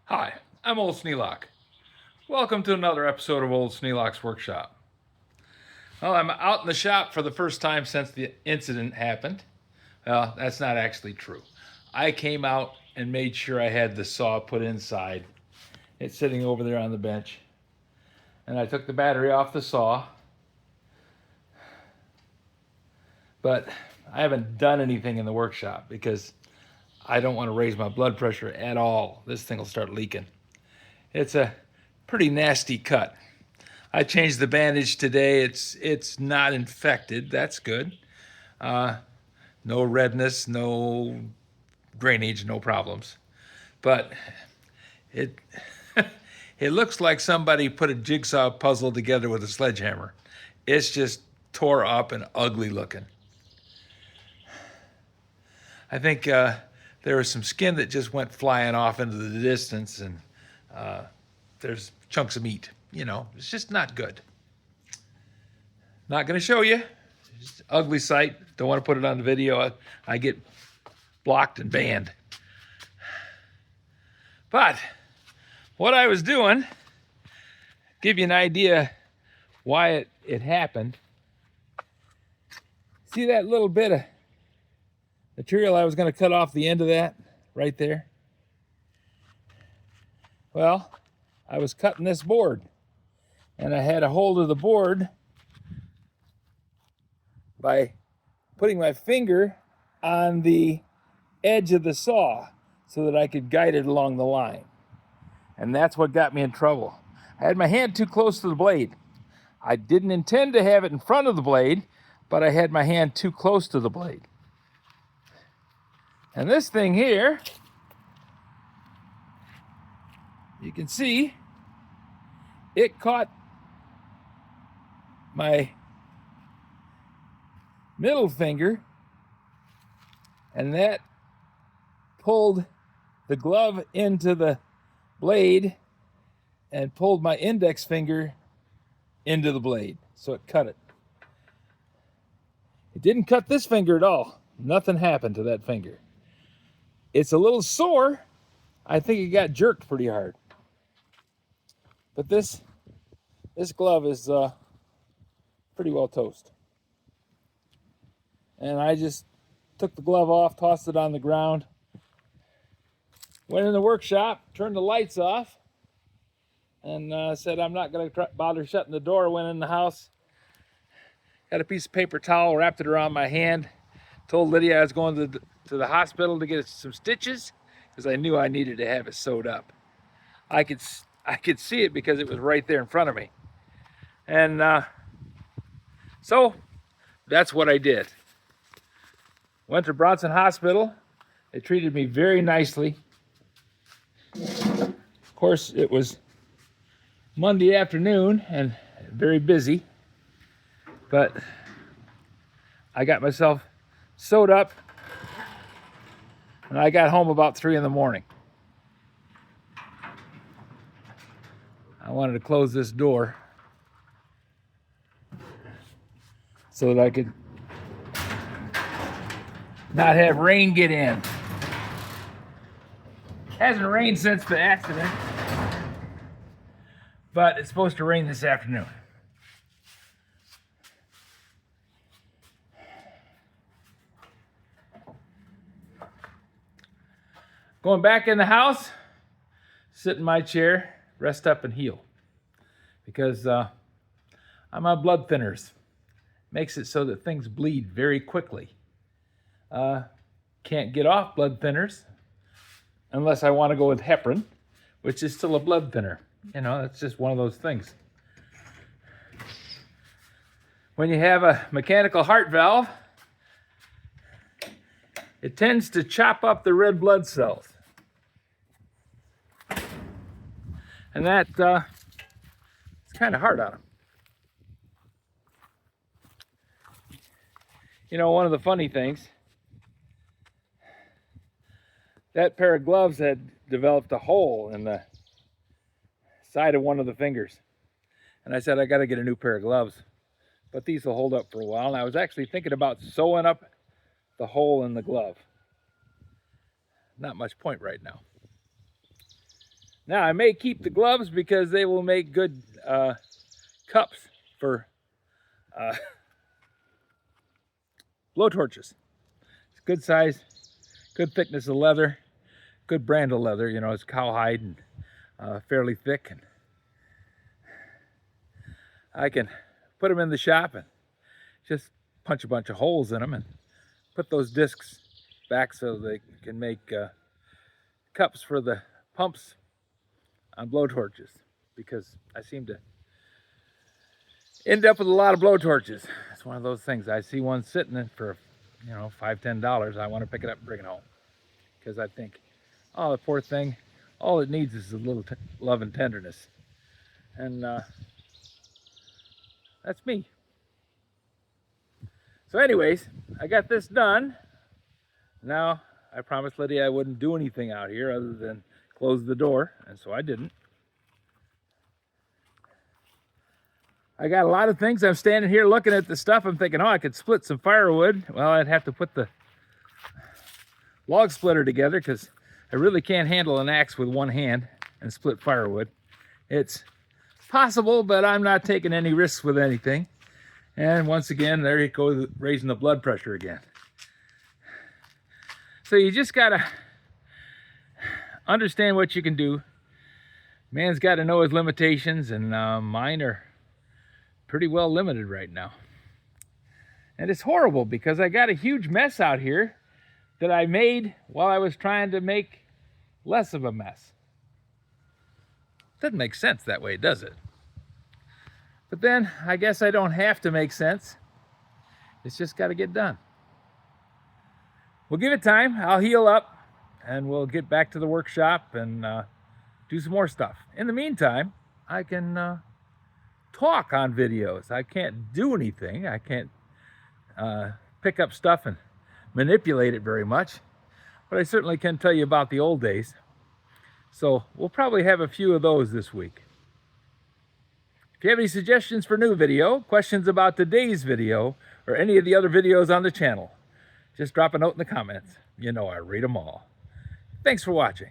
Hi, I'm Old Sneelock. Welcome to another episode of Old Sneelock's Workshop. Well, I'm out in the shop for the first time since the incident happened. Well, that's not actually true. I came out and made sure I had the saw put inside. It's sitting over there on the bench. And I took the battery off the saw. But I haven't done anything in the workshop because I don't want to raise my blood pressure at all. This thing will start leaking. It's a pretty nasty cut. I changed the bandage today. It's not infected. That's good. Uh, no redness, no drainage, no problems. But it it looks like somebody put a jigsaw puzzle together with a sledgehammer. It's just tore up and ugly looking. I think there was some skin that just went flying off into the distance, and there's chunks of meat. It's just not good. Not going to show you. Just ugly sight. Don't want to put it on the video. I get blocked and banned. But what I was doing, give you an idea why it happened. See that little bit of material I was going to cut off the end of that right there? Well, I was cutting this board, and I had a hold of the board by putting my finger on the edge of the saw so that I could guide it along the line. And that's what got me in trouble. I had my hand too close to the blade. I didn't intend to have it in front of the blade, but I had my hand too close to the blade. And this thing here, you can see, it caught my middle finger, and that pulled the glove into the blade and pulled my index finger into the blade, so it cut it. It didn't cut this finger at all. Nothing happened to that finger. It's a little sore. I think it got jerked pretty hard. But this glove is pretty well toast. And I just took the glove off, tossed it on the ground, went in the workshop, turned the lights off, and said I'm not going to bother shutting the door. Went in the house, got a piece of paper towel, wrapped it around my hand, told Lydia I was going to the hospital to get some stitches because I knew I needed to have it sewed up. I could see it because it was right there in front of me. And so that's what I did. Went to Bronson Hospital. They treated me very nicely. Of course, it was Monday afternoon and very busy, but I got myself sewed up, and I got home about 3 in the morning. I wanted to close this door so that I could not have rain get in. Hasn't rained since the accident, but it's supposed to rain this afternoon. Going back in the house, sit in my chair, rest up and heal. Because I'm on blood thinners. Makes it so that things bleed very quickly. Can't get off blood thinners unless I want to go with heparin, which is still a blood thinner. It's just one of those things. When you have a mechanical heart valve, it tends to chop up the red blood cells. And that it's kind of hard on them. One of the funny things, that pair of gloves had developed a hole in the side of one of the fingers. And I said, I got to get a new pair of gloves. But these will hold up for a while. And I was actually thinking about sewing up the hole in the glove. Not much point right now. Now, I may keep the gloves because they will make good cups for blowtorches. It's good size, good thickness of leather, good brand of leather. You know, it's cowhide and fairly thick. And I can put them in the shop and just punch a bunch of holes in them and put those discs back so they can make cups for the pumps on blowtorches, because I seem to end up with a lot of blowtorches. It's one of those things. I see one sitting in for, you know, $5, $10. I want to pick it up and bring it home, because I think, oh, the poor thing, all it needs is a little love and tenderness. And that's me. So anyways, I got this done. Now, I promised Lydia I wouldn't do anything out here other than close the door, and so I didn't. I got a lot of things. I'm standing here looking at the stuff. I'm thinking, oh, I could split some firewood. Well, I'd have to put the log splitter together, because I really can't handle an axe with one hand and split firewood. It's possible, but I'm not taking any risks with anything. And once again, there you go, raising the blood pressure again. So you just gotta understand what you can do. Man's got to know his limitations, and mine are pretty well limited right now. And it's horrible, because I got a huge mess out here that I made while I was trying to make less of a mess. Doesn't make sense that way, does it? But then I guess I don't have to make sense. It's just got to get done. We'll give it time. I'll heal up and we'll get back to the workshop and do some more stuff. In the meantime, I can talk on videos. I can't do anything. I can't pick up stuff and manipulate it very much, but I certainly can tell you about the old days. So we'll probably have a few of those this week. If you have any suggestions for new video, questions about today's video, or any of the other videos on the channel, just drop a note in the comments. You know I read them all. Thanks for watching.